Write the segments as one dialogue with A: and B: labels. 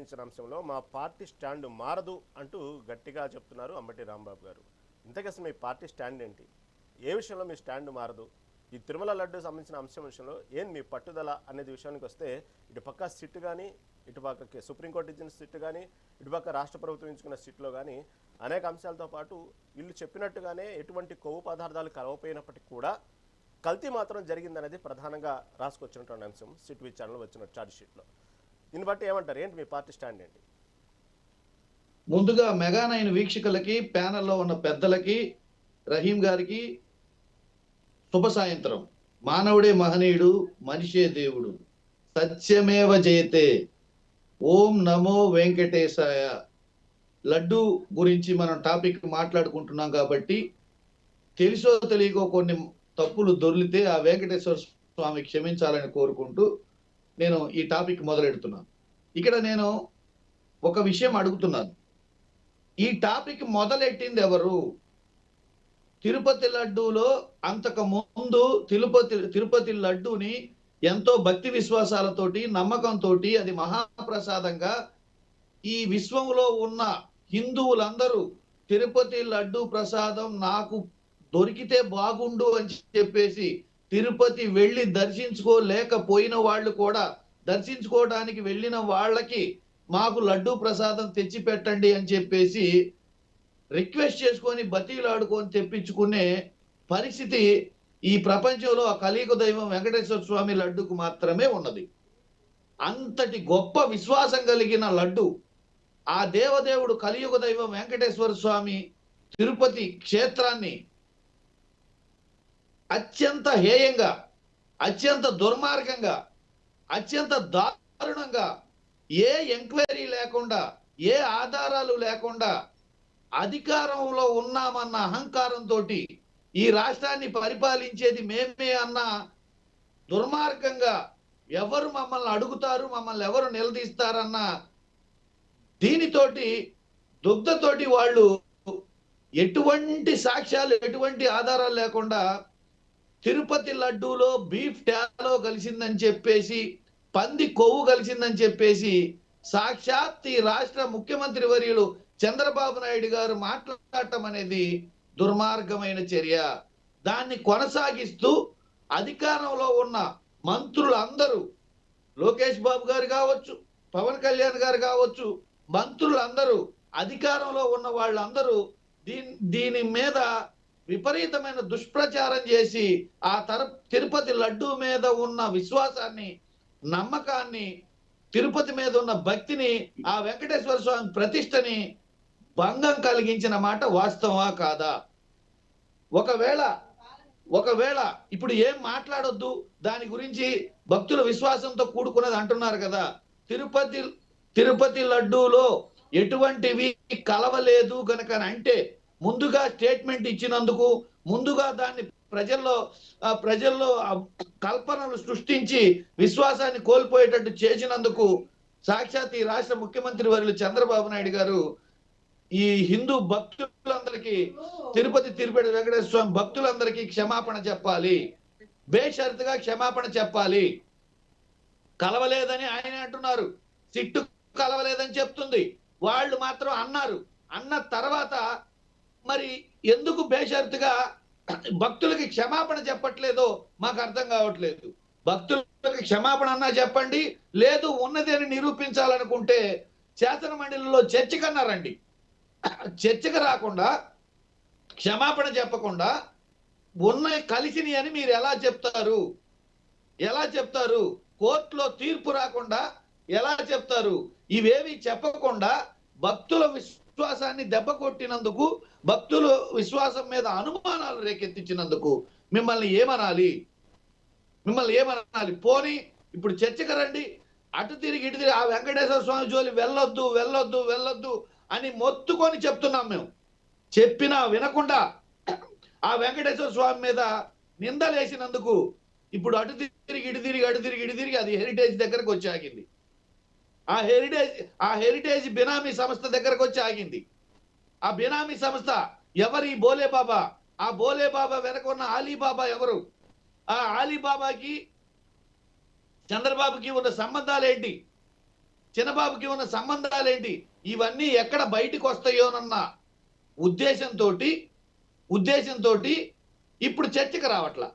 A: సంబంధించిన అంశంలో మా పార్టీ స్టాండ్ మారదు అంటూ గట్టిగా చెప్తున్నారు అంబటి రాంబాబు గారు. ఇంతకీ అసలు మీ పార్టీ స్టాండ్ ఏంటి? ఏ విషయంలో మీ స్టాండ్ మారదు? ఈ తిరుమల లడ్డు సంబంధించిన అంశం విషయంలో ఏం మీ పట్టుదల అనేది విషయానికి వస్తే, ఇటు పక్క సిట్ కానీ, ఇటు పక్క సుప్రీంకోర్టు ఇచ్చిన సిట్ కానీ, ఇటు పక్క రాష్ట్ర ప్రభుత్వం ఎంచుకున్న సిట్లో కానీ అనేక అంశాలతో పాటు వీళ్ళు చెప్పినట్టుగానే ఎటువంటి కొవ్వు పదార్థాలు కలవపోయినప్పటికీ కూడా కల్తీ మాత్రం జరిగిందనేది ప్రధానంగా రాసుకొచ్చినటువంటి అంశం సిట్ విచారణలో వచ్చిన ఛార్జ్ షీట్లో. దీన్ని బట్టి ఏమంటారు? ఏంటి మీ పార్టీ స్టాండ్ ఏంటి?
B: ముందుగా మెగా 9 వీక్షకులకి, ప్యానెల్లో ఉన్న పెద్దలకి, రహీం గారికి శుభ సాయంత్రం. మానవుడే మహనీయుడు, మనిషే దేవుడు, సత్యమేవ జయతే, ఓం నమో వెంకటేశాయ. లడ్డు గురించి మనం టాపిక్ మాట్లాడుకుంటున్నాం కాబట్టి తెలుసో తెలియకో కొన్ని తప్పులు దొర్లితే ఆ వెంకటేశ్వర స్వామి క్షమించాలని కోరుకుంటూ నేను ఈ టాపిక్ మొదలెడుతున్నాను. ఇక్కడ నేను ఒక విషయం అడుగుతున్నాను. ఈ టాపిక్ మొదలెట్టింది ఎవరు? తిరుపతి లడ్డూలో అంతకు ముందు తిరుపతి లడ్డూని ఎంతో భక్తి విశ్వాసాలతోటి, నమ్మకంతో అది మహాప్రసాదంగా ఈ విశ్వంలో ఉన్న హిందువులందరూ తిరుపతి లడ్డు ప్రసాదం నాకు దొరికితే బాగుండు అని చెప్పేసి తిరుపతి వెళ్ళి దర్శించుకోలేకపోయిన వాళ్ళు కూడా దర్శించుకోవడానికి వెళ్ళిన వాళ్ళకి మాకు లడ్డు ప్రసాదం తెచ్చి పెట్టండి అని చెప్పేసి రిక్వెస్ట్ చేసుకొని బతిలాడుకొని తెప్పించుకునే పరిస్థితి ఈ ప్రపంచంలో ఆ కలియుగ దైవం వెంకటేశ్వర స్వామి లడ్డుకు మాత్రమే ఉన్నది. అంతటి గొప్ప విశ్వాసం కలిగిన లడ్డు, ఆ దేవదేవుడు కలియుగ దైవం వెంకటేశ్వర స్వామి తిరుపతి క్షేత్రాన్ని అత్యంత హేయంగా, అత్యంత దుర్మార్గంగా, అత్యంత దారుణంగా, ఏ ఎంక్వైరీ లేకుండా, ఏ ఆధారాలు లేకుండా అధికారంలో ఉన్నామన్న అహంకారంతో ఈ రాష్ట్రాన్ని పరిపాలించేది మేమే అన్న దుర్మార్గంగా, ఎవరు మమ్మల్ని అడుగుతారు, మమ్మల్ని ఎవరు నిలదీస్తారన్న దీనితోటి దుగ్ధతోటి వాళ్ళు ఎటువంటి సాక్ష్యాలు, ఎటువంటి ఆధారాలు లేకుండా తిరుపతి లడ్డూలో బీఫ్ టాలో కలిసిందని చెప్పేసి, పంది కొవ్వు కలిసిందని చెప్పేసి సాక్షాత్ ఈ రాష్ట్ర ముఖ్యమంత్రి వర్యులు చంద్రబాబు నాయుడు గారు మాట్లాడటం అనేది దుర్మార్గమైన చర్య. దాన్ని కొనసాగిస్తూ అధికారంలో ఉన్న మంత్రులందరూ, లోకేష్ బాబు గారు కావచ్చు, పవన్ కళ్యాణ్ గారు కావచ్చు, మంత్రులందరూ, అధికారంలో ఉన్న వాళ్ళందరూ దీని మీద విపరీతమైన దుష్ప్రచారం చేసి ఆ తిరుపతి లడ్డు మీద ఉన్న విశ్వాసాన్ని, నమ్మకాన్ని, తిరుపతి మీద ఉన్న భక్తిని, ఆ వెంకటేశ్వర స్వామి ప్రతిష్టని భంగం కలిగించిన మాట వాస్తవా కాదా? ఒకవేళ ఇప్పుడు ఏం మాట్లాడొద్దు, దాని గురించి భక్తుల విశ్వాసంతో కూడుకున్నది అంటున్నారు కదా. తిరుపతి లడ్డూలో ఎటువంటివి కలవలేదు కనుక అంటే ముందుగా స్టేట్మెంట్ ఇచ్చినందుకు, ముందుగా దాన్ని ప్రజల్లో కల్పనలు సృష్టించి విశ్వాసాన్ని కోల్పోయేటట్టు చేసినందుకు సాక్షాత్ ఈ రాష్ట్ర ముఖ్యమంత్రి వర్యులు చంద్రబాబు నాయుడు గారు ఈ హిందూ భక్తులందరికీ, తిరుపతి వెంకటేశ్వర స్వామి భక్తులందరికీ క్షమాపణ చెప్పాలి, బేషరతుగా క్షమాపణ చెప్పాలి. కలవలేదని ఆయన అంటున్నారు, సిట్టు కలవలేదని చెప్తుంది, వాళ్ళు మాత్రం అన్నారు. అన్న తర్వాత మరి ఎందుకు బేషరతుగా భక్తులకి క్షమాపణ చెప్పట్లేదో మాకు అర్థం కావట్లేదు. భక్తులకి క్షమాపణ అన్నా చెప్పండి, లేదు ఉన్నది అని నిరూపించాలనుకుంటే శాసన మండలిలో చర్చకన్నారండి. చర్చకు రాకుండా, క్షమాపణ చెప్పకుండా కలిసిని అని మీరు ఎలా చెప్తారు? కోర్టులో తీర్పు రాకుండా ఎలా చెప్తారు? ఇవేవి చెప్పకుండా భక్తుల విశ్వాసాన్ని దెబ్బ కొట్టినందుకు, భక్తుల విశ్వాసం మీద అనుమానాలు రేకెత్తించినందుకు మిమ్మల్ని ఏమనాలి? పోనీ ఇప్పుడు చర్చకు రండి, అటు తిరిగి ఇటు తిరిగి ఆ వెంకటేశ్వర స్వామి జోలి వెళ్ళొద్దు అని మొత్తుకొని చెప్తున్నాం. మేము చెప్పినా వినకుండా ఆ వెంకటేశ్వర స్వామి మీద నిందలేసినందుకు ఇప్పుడు అటు తిరిగి ఇటు తిరిగి అది హెరిటేజ్ దగ్గరకు వచ్చి ఆగింది. ఆ హెరిటేజ్ బినామీ సంస్థ దగ్గరకు వచ్చి ఆగింది. ఆ బినామీ సంస్థ ఎవరు? ఈ బోలే బాబా. ఆ బోలే బాబా వెనక ఉన్న ఆలీబాబా ఎవరు? ఆ ఆలీబాబాకి చంద్రబాబుకి ఉన్న సంబంధాలు ఏంటి? చిన్నబాబుకి ఉన్న సంబంధాలు ఏంటి, ఇవన్నీ ఎక్కడ బయటికి వస్తాయోనన్న ఉద్దేశంతో ఇప్పుడు చర్చకు రావట్లా.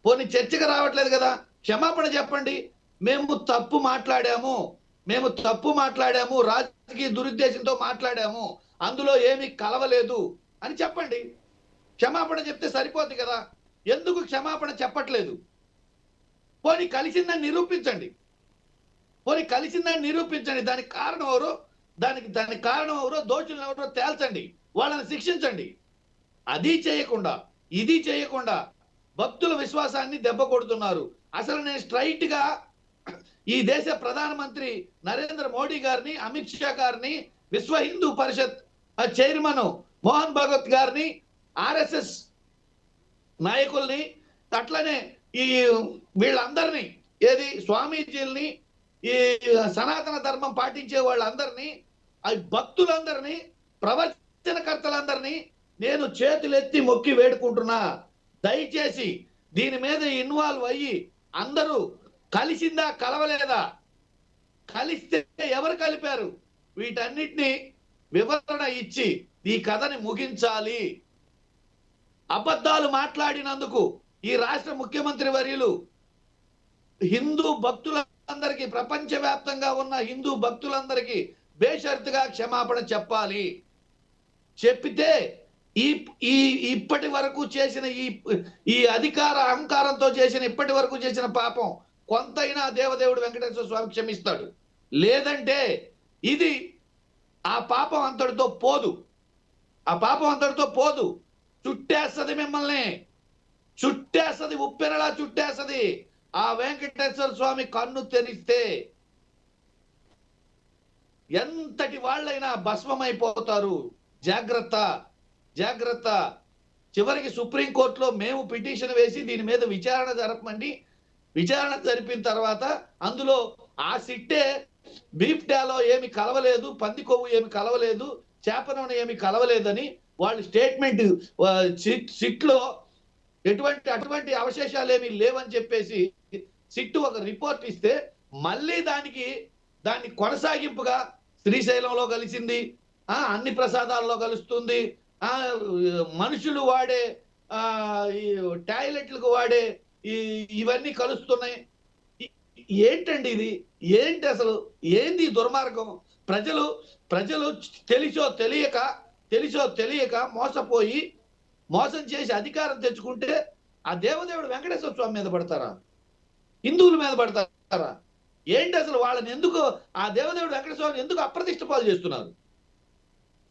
B: పోనీ చర్చకు రావట్లేదు కదా, క్షమాపణ చెప్పండి. మేము తప్పు మాట్లాడాము, రాజకీయ దురుద్దేశంతో మాట్లాడాము, అందులో ఏమీ కలవలేదు అని చెప్పండి. క్షమాపణ చెప్తే సరిపోద్ది కదా. ఎందుకు క్షమాపణ చెప్పట్లేదు? పోనీ కలిసిందని నిరూపించండి. దానికి కారణం ఎవరో దోషులు ఎవరో తేల్చండి, వాళ్ళని శిక్షించండి. అది చేయకుండా, ఇది చేయకుండా భక్తుల విశ్వాసాన్ని దెబ్బ కొడుతున్నారు. అసలు నేను స్ట్రైట్ గా ఈ దేశ ప్రధానమంత్రి నరేంద్ర మోడీ గారిని, అమిత్ షా గారిని, విశ్వ హిందూ పరిషత్ చైర్మన్ మోహన్ భగవత్ గారిని, ఆర్ఎస్ఎస్ నాయకుల్ని, అట్లనే ఈ వీళ్ళందరినీ, ఏది స్వామీజీల్ని, ఈ సనాతన ధర్మం పాటించే వాళ్ళందరినీ, భక్తులందరినీ, ప్రవచనకర్తలందరినీ నేను చేతులెత్తి మొక్కి వేడుకుంటున్నా. దయచేసి దీని మీద ఇన్వాల్వ్ అయ్యి అందరూ కలిసిందా కలవలేదా, కలిస్తే ఎవరు కలిపారు, వీటన్నిటిని వివరణ ఇచ్చి ఈ కథని ముగించాలి. అబద్ధాలు మాట్లాడినందుకు ఈ రాష్ట్ర ముఖ్యమంత్రి వర్యులు హిందూ భక్తులందరికీ, ప్రపంచవ్యాప్తంగా ఉన్న హిందూ భక్తులందరికీ బేషరతుగా క్షమాపణ చెప్పాలి. చెప్పితే ఇప్పటి వరకు చేసిన ఈ అధికార అహంకారంతో చేసిన ఇప్పటి వరకు చేసిన పాపం కొంతైనా దేవదేవుడు వెంకటేశ్వర స్వామి క్షమిస్తాడు. లేదంటే ఇది ఆ పాపం అంతటితో పోదు. చుట్టేస్తది, మిమ్మల్ని చుట్టేస్తది, ఉప్పెనలా చుట్టేస్తది. ఆ వెంకటేశ్వర స్వామి కన్ను తెరిస్తే ఎంతటి వాళ్ళైనా భస్మమైపోతారు. జాగ్రత్త. చివరికి సుప్రీంకోర్టులో మేము పిటిషన్ వేసి దీని మీద విచారణ జరపమండి. విచారణ జరిపిన తర్వాత అందులో ఆ సిట్టే బీఫ్ టాలో ఏమి కలవలేదు, పంది కొవ్వు ఏమి కలవలేదు, చేప నూనె ఏమి కలవలేదని వాళ్ళు స్టేట్మెంట్ సిట్లో అటువంటి అవశేషాలు ఏమి లేవని చెప్పేసి సిట్టు ఒక రిపోర్ట్ ఇస్తే, మళ్ళీ దాన్ని కొనసాగింపుగా శ్రీశైలంలో కలిసింది, అన్ని ప్రసాదాల్లో కలుస్తుంది, మనుషులు వాడే టాయిలెట్లకు వాడే ఇవన్నీ కలుస్తున్నాయి. ఏంటండి ఇది? ఏంటి అసలు? ఏంది దుర్మార్గం? ప్రజలు తెలిసో తెలియక మోసపోయి మోసం చేసి అధికారం తెచ్చుకుంటే ఆ దేవదేవుడు వెంకటేశ్వర స్వామి మీద పడతారా, హిందువుల మీద పడతారా? ఏంటి అసలు? వాళ్ళని ఎందుకు ఆ దేవదేవుడు వెంకటేశ్వర స్వామిని ఎందుకు అప్రతిష్ట పాలు చేస్తున్నారు?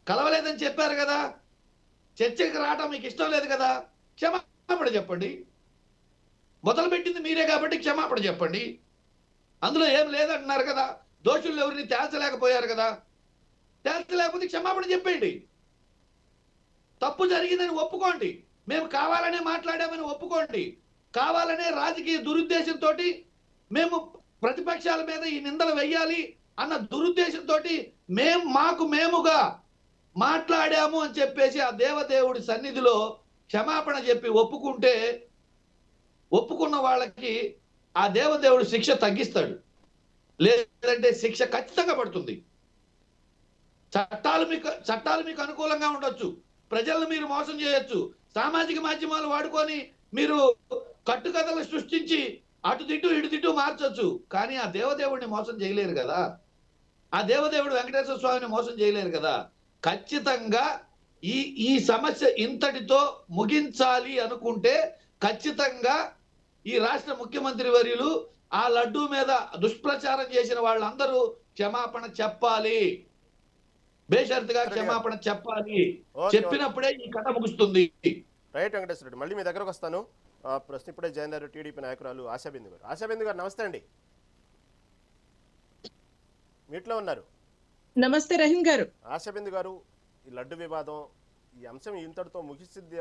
B: కలవలేదని చెప్పారు కదా, చర్చకి రావటం మీకు ఇష్టం లేదు కదా, క్షమాపణ చెప్పండి. మొదలుపెట్టింది మీరే కాబట్టి క్షమాపణ చెప్పండి. అందులో ఏం లేదంటున్నారు కదా, దోషులు ఎవరిని తేల్చలేకపోయారు కదా, తేల్చలేకపోతే క్షమాపణ చెప్పండి. తప్పు జరిగిందని ఒప్పుకోండి. మేము కావాలనే మాట్లాడామని ఒప్పుకోండి. కావాలనే రాజకీయ దురుద్దేశంతో మేము ప్రతిపక్షాల మీద ఈ నిందలు వెయ్యాలి అన్న దురుద్దేశంతో మేముగా మాట్లాడాము అని చెప్పేసి ఆ దేవదేవుడి సన్నిధిలో క్షమాపణ చెప్పి ఒప్పుకున్న వాళ్ళకి ఆ దేవదేవుడు శిక్ష తగ్గిస్తాడు. లేదంటే శిక్ష ఖచ్చితంగా పడుతుంది. చట్టాలు మీకు అనుకూలంగా ఉండొచ్చు, ప్రజలను మీరు మోసం చేయొచ్చు, సామాజిక మాధ్యమాలు వాడుకొని మీరు కట్టుకథలు సృష్టించి అటు తిట్టు ఇటు తిట్టు మార్చొచ్చు. కానీ ఆ దేవదేవుడిని మోసం చేయలేరు కదా, ఆ దేవదేవుడు వెంకటేశ్వర స్వామిని మోసం చేయలేరు కదా. ఖచ్చితంగా ఈ సమస్య ఇంతటితో ముగించాలి అనుకుంటే ఖచ్చితంగా ఈ రాష్ట్ర ముఖ్యమంత్రి వర్యులు ఆ లడ్డూ మీద దుష్ప్రచారం చేసిన వాళ్ళందరూ క్షమాపణ చెప్పాలి, బేషరతుగా క్షమాపణ చెప్పాలి. చెప్పినప్పుడే ఈ కథ ముగుస్తుంది.
A: రైట్ వెంకటేశ్వర రెడ్డి, మళ్ళీ మీ దగ్గరకు వస్తాను. ప్రశ్న ఇప్పుడే జయనగర్ టీడీపీ నాయకురాలు ఆశాబిందు గారు. ఆశాబిందు గారు నమస్తే అండి, మీట్లో ఉన్నారు.
C: నమస్తే రహీం గారు.
A: ఆశాబిందు గారు, ఈ లడ్డు వివాదం, ఈ అంశం ఇంతటితో ముగిసిద్ది